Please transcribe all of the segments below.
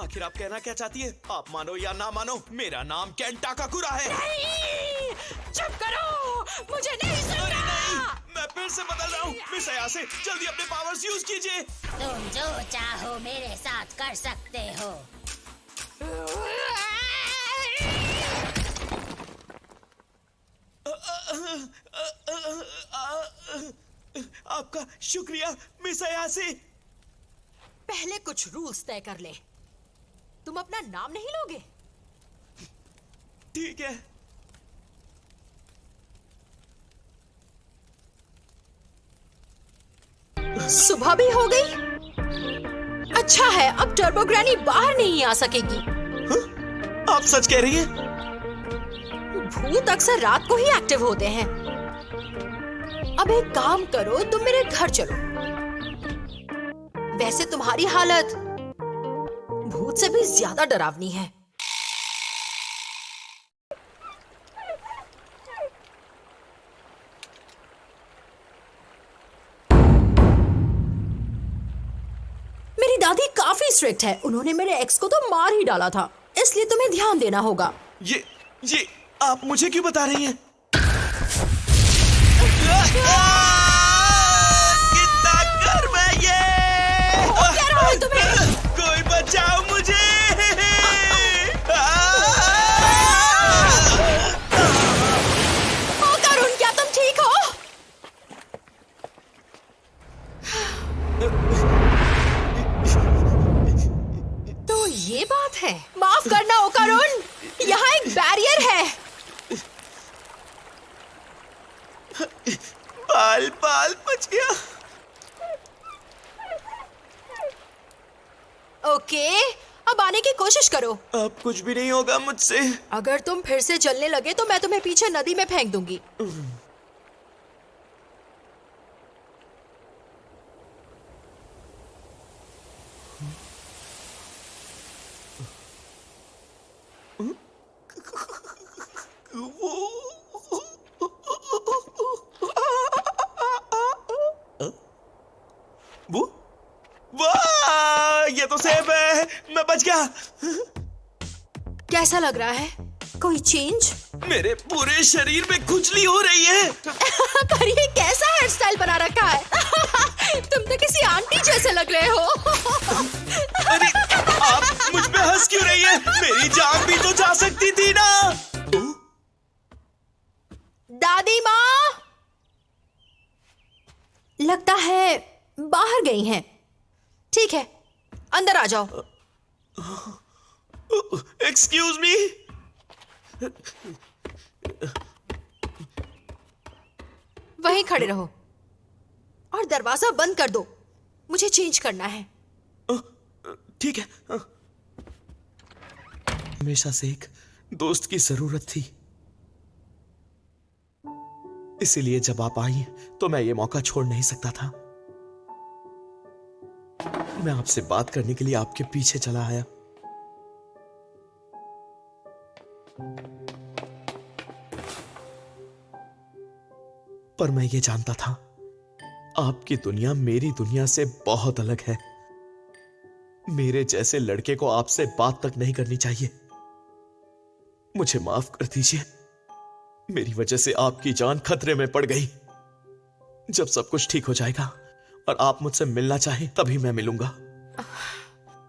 आखिर आप कहना क्या चाहती है? आप मानो या ना मानो, मेरा नाम केन टाकाकुरा है। नहीं, चुप करो, मुझे नहीं सुनना। अरे नहीं, मैं फिर से बदल रहा हूँ। मिस अयासे, जल्दी अपने पावर्स यूज कीजिए। तुम जो चाहो मेरे साथ कर सकते हो। आपका शुक्रिया मिस अयासे। पहले कुछ रूल्स तय कर ले। तुम अपना नाम नहीं लोगे? ठीक है। सुबह भी हो गई। अच्छा है, अब टर्बो ग्रैनी बाहर नहीं आ सकेगी। आप सच कह रही हैं? भूत अक्सर रात को ही एक्टिव होते हैं। अब एक काम करो, तुम मेरे घर चलो। वैसे तुम्हारी हालत भूत से भी ज्यादा डरावनी है। मेरी दादी काफी स्ट्रिक्ट है। उन्होंने मेरे एक्स को तो मार ही डाला था, इसलिए तुम्हें ध्यान देना होगा। ये आप मुझे क्यों बता रही हैं? कितना गर्म है ये! क्या रहा है तुम्हें? कोई बचाओ मुझे! ओ करुण, क्या तुम ठीक हो? तो ये बात है। माफ करना ओ करुण, यहाँ एक बैरियर है। बाल बच गया। ओके, अब आने की कोशिश करो। अब कुछ भी नहीं होगा मुझसे। अगर तुम फिर से चलने लगे तो मैं तुम्हें पीछे नदी में फेंक दूंगी। वो वाह, ये तो सेफ है। मैं बच गया। कैसा लग रहा है? कोई चेंज? मेरे पूरे शरीर में खुजली हो रही है। पर ये कैसा हेयर स्टाइल बना रखा है? तुम तो किसी आंटी जैसे लग रहे हो। अरे आप मुझ पे हंस क्यों रही है? मेरी जान भी तो जा सकती थी ना। दादी माँ लगता है बाहर गई हैं। ठीक है, अंदर आ जाओ। Excuse me. वहीं खड़े रहो और दरवाजा बंद कर दो। मुझे चेंज करना है। ठीक है। हमेशा से एक दोस्त की जरूरत थी, इसीलिए जब आप आई तो मैं ये मौका छोड़ नहीं सकता था। मैं आपसे बात करने के लिए आपके पीछे चला आया। पर मैं ये जानता था, आपकी दुनिया मेरी दुनिया से बहुत अलग है। मेरे जैसे लड़के को आपसे बात तक नहीं करनी चाहिए। मुझे माफ कर दीजिए, मेरी वजह से आपकी जान खतरे में पड़ गई। जब सब कुछ ठीक हो जाएगा और आप मुझसे मिलना चाहें तभी मैं मिलूंगा।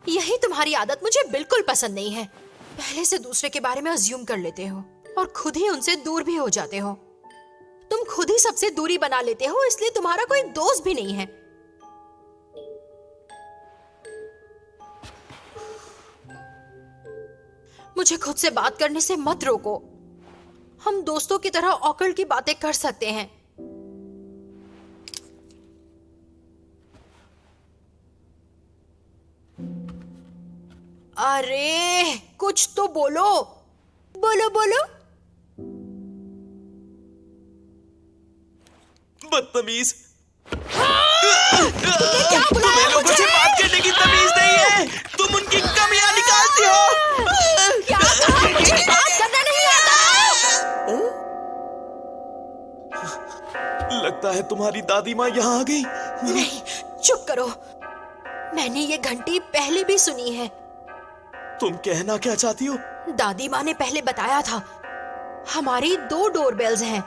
यही तुम्हारी आदत मुझे बिल्कुल पसंद नहीं है। पहले से दूसरे के बारे में अज्यूम कर लेते हो और खुद ही उनसे दूर भी हो जाते हो। तुम खुद ही सबसे दूरी बना लेते हो, इसलिए तुम्हारा कोई दोस्त भी नहीं है। मुझे खुद से बात करने से मत रोको। हम दोस्तों की तरह ऑकवर्ड की बातें कर सकते हैं। अरे कुछ तो बोलो, बोलो बोलो। बदतमीज। क्या बुलाया तुम्हें लोगों से बात करने की तमीज नहीं है। तुम उनकी कमियां निकालती हो। क्या कहा? मुझे बात करना नहीं आता। लगता है तुम्हारी दादी माँ यहाँ आ गई। नहीं, चुप करो। मैंने ये घंटी पहले भी सुनी है। तुम कहना क्या चाहती हो? दादी माँ ने पहले बताया था, हमारी 2 डोरबेल्स हैं,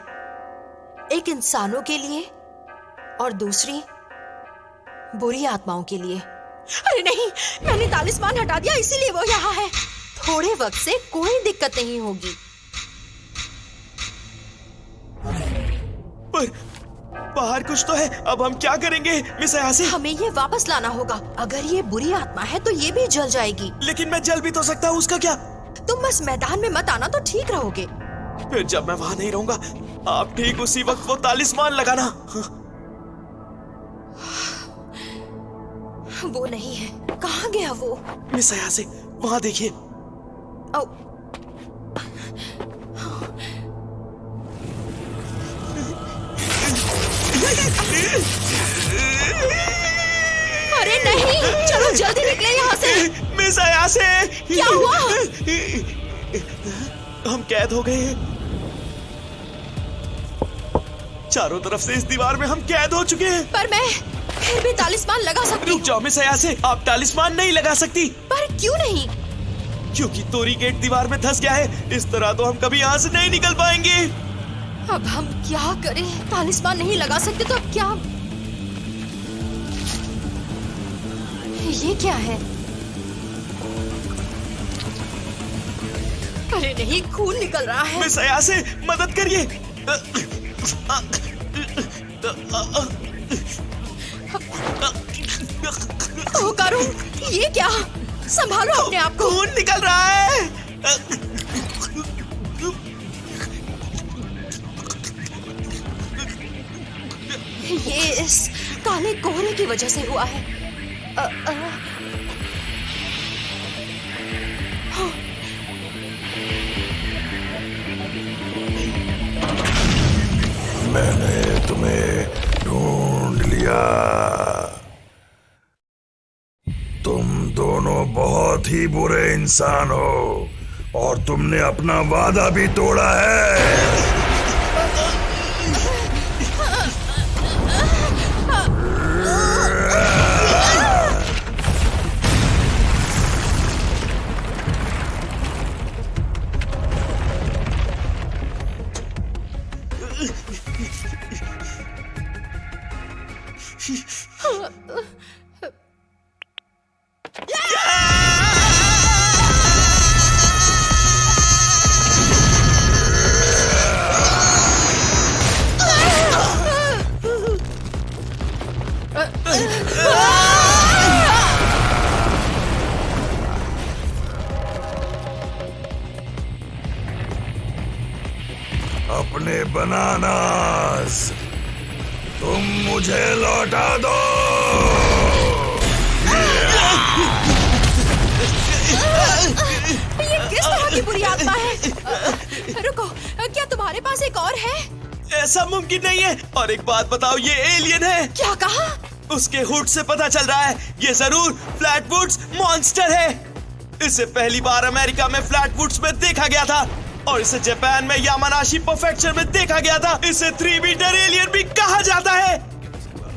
एक इंसानों के लिए और दूसरी बुरी आत्माओं के लिए। अरे नहीं, मैंने तालिस्मान हटा दिया इसीलिए वो यहाँ है। थोड़े वक्त से कोई दिक्कत नहीं होगी। पर बाहर कुछ तो है, अब हम क्या करेंगे मिस अयासे? हमें ये वापस लाना होगा। अगर ये बुरी आत्मा है तो ये भी जल जाएगी। लेकिन मैं जल भी तो सकता हूँ, उसका क्या? तुम बस मैदान में मत आना तो ठीक रहोगे। फिर जब मैं वहां नहीं रहूंगा, आप ठीक उसी वक्त वो तालिस्मान लगाना। वो नहीं है, कहाँ गया वो? मिस अयासे, वहां देखिए। ओ, अरे नहीं, चलो जल्दी निकले यहाँ से। मिस अयासे, क्या हुआ? हम कैद हो गए हैं। चारों तरफ से इस दीवार में हम कैद हो चुके हैं। पर मैं फिर भी तालिस्मान लगा सकती रुक हूँ। जाओ मिस अयासे, आप तालिस्मान नहीं लगा सकती। पर क्यों नहीं? क्योंकि तोरी गेट दीवार में धंस गया है। इस तरह तो हम कभी यहाँ से नहीं निकल पाएंगे। अब हम क्या करें? तालिस्मान नहीं लगा सकते तो अब क्या? ये क्या है? अरे नहीं, खून निकल रहा है। मिस अयासे, मदद करिए। ओ करुण, ये क्या? संभालो अपने आप को। खून निकल रहा है। ये इस काले कोहरे की वजह से हुआ है। मैंने तुम्हें ढूंढ लिया। तुम दोनों बहुत ही बुरे इंसान हो और तुमने अपना वादा भी तोड़ा है। अपने बनानास तुम मुझे लौटा दो। ये किस तरह की बुरी आत्मा है? रुको, क्या तुम्हारे पास एक और है? ऐसा मुमकिन नहीं है। और एक बात बताओ, ये एलियन है। क्या कहा? उसके हुड से पता चल रहा है ये जरूर फ्लैटवुड्स मॉन्स्टर है। इसे पहली बार अमेरिका में फ्लैटवुड्स में देखा गया था और इसे जापान में यामानाशी प्रेफेक्चर में देखा गया था। इसे 3 मीटर एलियन भी कहा जाता है।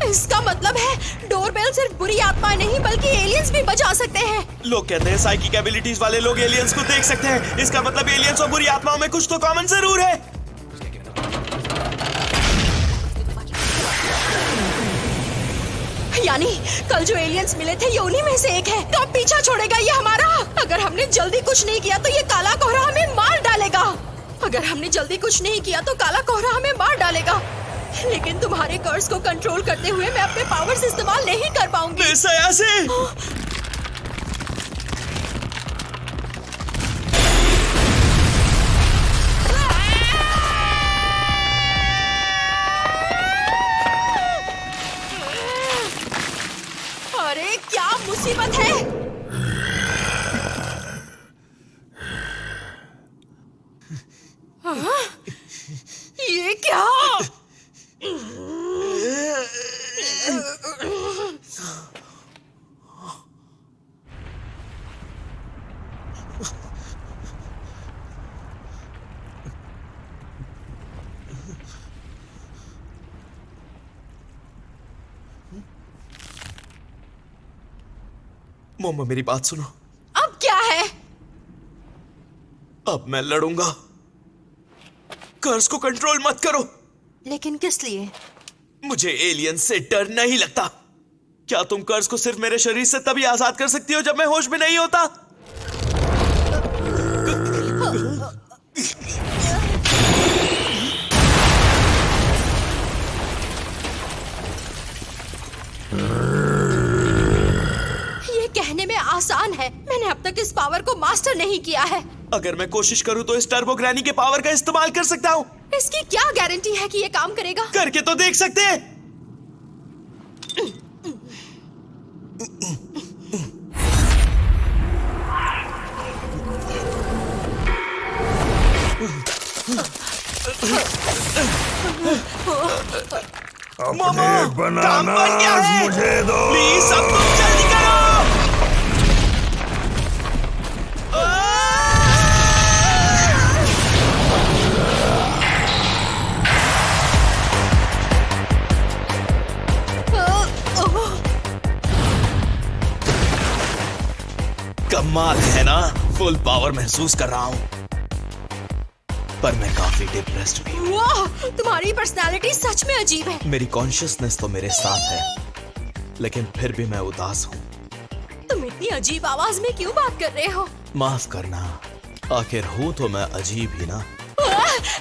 इसका मतलब है डोरबेल सिर्फ बुरी आत्माएं नहीं बल्कि एलियंस भी बचा सकते हैं। लोग कहते हैं साइकिक एबिलिटीज वाले लोग एलियंस को देख सकते हैं। इसका मतलब एलियंस और बुरी आत्माओं में कुछ तो कॉमन जरूर है। यानी कल जो एलियंस मिले थे ये उन्हीं में से एक है। कब पीछा छोड़ेगा ये हमारा? अगर हमने जल्दी कुछ नहीं किया तो ये काला कोहरा हमें मार डालेगा। अगर हमने जल्दी कुछ नहीं किया तो काला कोहरा हमें मार डालेगा। लेकिन तुम्हारे कर्स को कंट्रोल करते हुए मैं अपने पावर्स इस्तेमाल नहीं कर पाऊंगी। मिस अयासे, अरे क्या मुसीबत है? हाँ? ये क्या? मोमो मेरी बात सुनो। अब क्या है? अब मैं लड़ूंगा। कर्स को कंट्रोल मत करो। लेकिन किस लिए? मुझे एलियन से डर नहीं लगता। क्या तुम कर्स को सिर्फ मेरे शरीर से तभी आजाद कर सकती हो जब मैं होश में नहीं होता? ये कहने में आसान है, मैंने अब तक इस पावर को मास्टर नहीं किया है। अगर मैं कोशिश करूं तो इस टर्बो ग्रैनी के पावर का इस्तेमाल कर सकता हूं। इसकी क्या गारंटी है कि ये काम करेगा? करके तो देख सकते हैं। अपने बनानास मुझे दो। प्लीज अब तुम जल्दी करो। कमाल है ना, फुल पावर महसूस कर रहा हूं, पर मैं काफी डिप्रेस्ड भी हूं। वाह, तुम्हारी पर्सनालिटी सच में अजीब है। मेरी कॉन्शियसनेस तो मेरे साथ है, लेकिन फिर भी मैं उदास हूं। तुम इतनी अजीब आवाज में क्यों बात कर रहे हो? माफ करना, आखिर हूं तो मैं अजीब ही ना।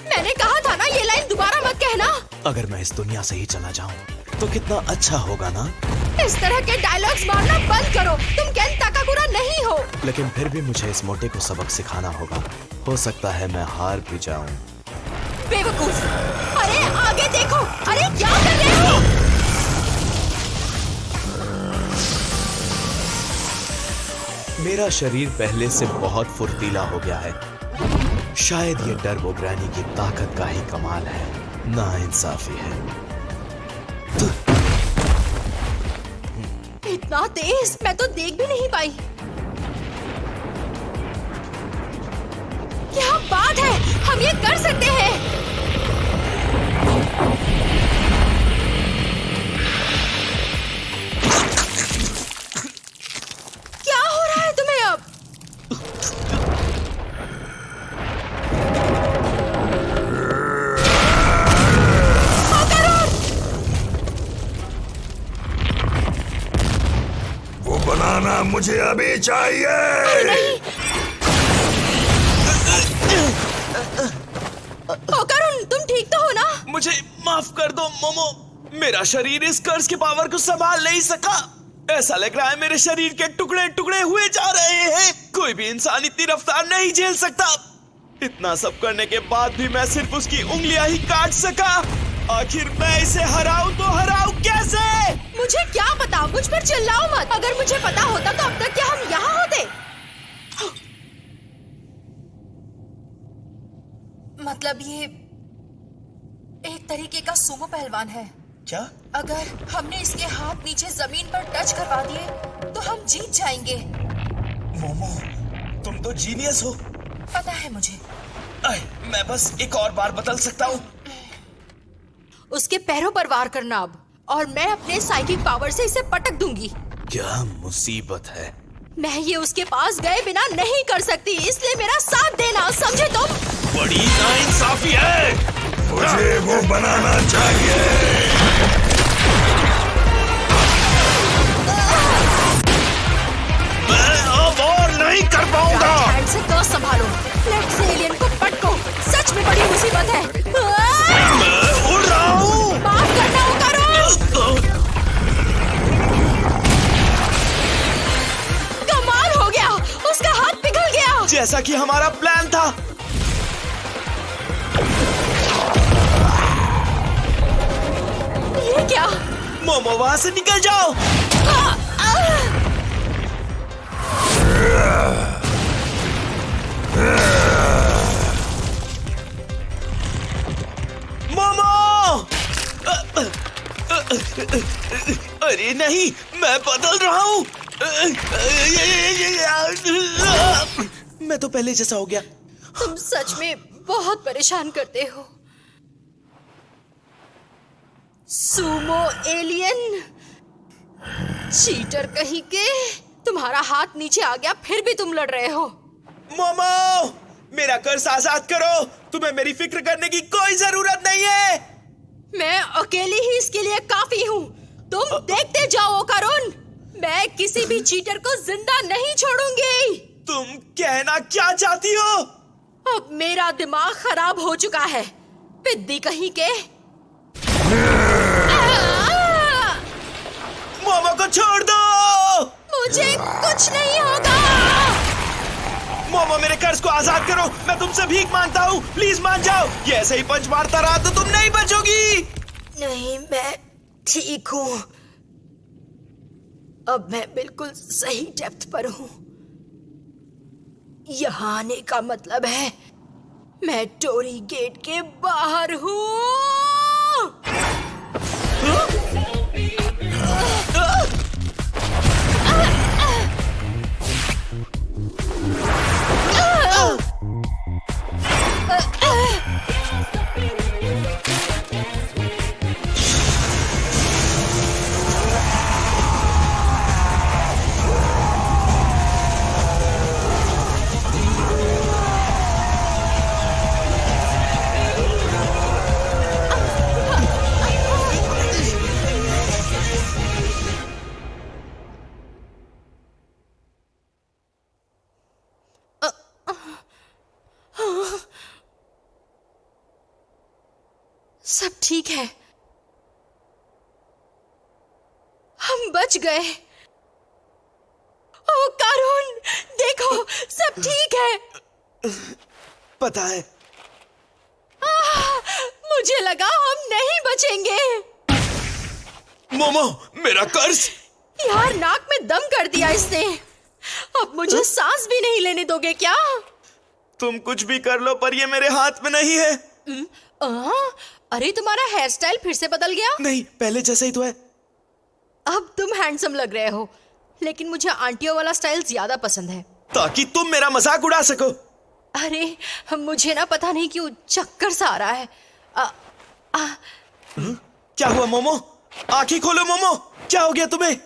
मैंने कहा था ना ये लाइन दोबारा मत कहना। अगर मैं इस दुनिया से ही चला जाऊं तो कितना अच्छा होगा ना। इस तरह के डायलॉग्स मारना बंद करो, तुम केन ताकाकुरा नहीं हो। लेकिन फिर भी मुझे इस मोटे को सबक सिखाना होगा। हो सकता है मैं हार भी जाऊं। बेवकूफ! अरे आगे देखो, अरे क्या कर रहे हो? मेरा शरीर पहले से बहुत फुर्तीला हो गया है। शायद ये टर्बो ग्रैनी की ताकत का ही कमाल है। नाइंसाफी है। इतना तेज मैं तो देख भी नहीं पाई। क्या बात है, हम ये कर सकते हैं। क्या हो रहा है तुम्हें अब? वो बनाना मुझे अभी चाहिए। करुण, तुम ठीक तो हो ना? मुझे माफ कर दो मोमो, मेरा शरीर इस कर्ज की पावर को संभाल नहीं सका। ऐसा लग रहा है मेरे शरीर के टुकड़े टुकड़े हुए जा रहे हैं। कोई भी इंसान इतनी रफ्तार नहीं झेल सकता। इतना सब करने के बाद भी मैं सिर्फ उसकी उंगलियां ही काट सका। आखिर मैं इसे हराऊं तो हराऊं कैसे? मुझे क्या पता, मुझ पर चिल्लाओ मत। अगर मुझे पता होता तो अब तक क्या हम यहाँ होते? मतलब ये एक तरीके का सुमो पहलवान है। क्या? अगर हमने इसके हाथ नीचे जमीन पर टच करवा दिए तो हम जीत जाएंगे। मोमो, तुम तो जीनियस हो। पता है मुझे। मैं बस एक और बार बदल सकता हूँ। उसके पैरों पर वार करना अब, और मैं अपने साइकिक पावर से इसे पटक दूंगी। क्या मुसीबत है? मैं ये उसके पास गए बिना नहीं कर सकती, इसलिए मेरा साथ देना, समझे तुम? बड़ी नाइंसाफी है। मुझे वो बनाना चाहिए। मैं अब और नहीं कर पाऊंगा। हैंड से कर्स संभालो, लेफ्ट से एलियन को पटको। सच में बड़ी मुसीबत है। मैं उड़ रहा हूँ। माफ करना करुण। कमाल हो गया, उसका हाथ पिघल गया। जैसा कि हमारा प्लान था। ये क्या? मोमो, वहां से निकल जाओ। मोमो! अरे नहीं, मैं बदल रहा हूँ। मैं तो पहले जैसा हो गया। तुम सच में बहुत परेशान करते हो। सुमो एलियन, चीटर कहीं के। तुम्हारा हाथ नीचे आ गया, फिर भी तुम लड़ रहे हो। मोमो, मेरा कर्ज आजाद करो। तुम्हें मेरी फिक्र करने की कोई जरूरत नहीं है। मैं अकेली ही इसके लिए काफी हूँ। तुम देखते जाओ करुण, मैं किसी भी चीटर को जिंदा नहीं छोड़ूंगी। तुम कहना क्या चाहती हो? अब मेरा दिमाग खराब हो चुका है, पिद्दी कहीं के। मोमो को छोड़ दो। मुझे कुछ नहीं होगा। मोमो, मेरे कर्ज को आजाद करो। मैं तुमसे भीख मांगता हूँ, प्लीज मान जाओ। ये ऐसे ही पंच मारता रहा तो तुम नहीं बचोगी। नहीं, मैं ठीक हूँ। अब मैं बिल्कुल सही डेप्थ पर हूँ। यहाँ आने का मतलब है मैं टोरी गेट के बाहर हूँ। सब ठीक है, हम बच गए। ओ करुण, देखो सब ठीक है। पता है, मुझे लगा हम नहीं बचेंगे। मोमो, मेरा कर्ज। यार, नाक में दम कर दिया इसने। अब मुझे सांस भी नहीं लेने दोगे क्या? तुम कुछ भी कर लो, पर ये मेरे हाथ में नहीं है। अरे, तुम्हारा हेयर स्टाइल फिर से बदल गया। नहीं, पहले जैसा ही तो है। अब तुम हैंडसम लग रहे हो, लेकिन मुझे आंटियों वाला स्टाइल ज्यादा पसंद है। ताकि तुम मेरा मजाक उड़ा सको। अरे, मुझे ना पता नहीं क्यों चक्कर सा आ रहा है। क्या हुआ मोमो? आंखें खोलो मोमो, क्या हो गया तुम्हें?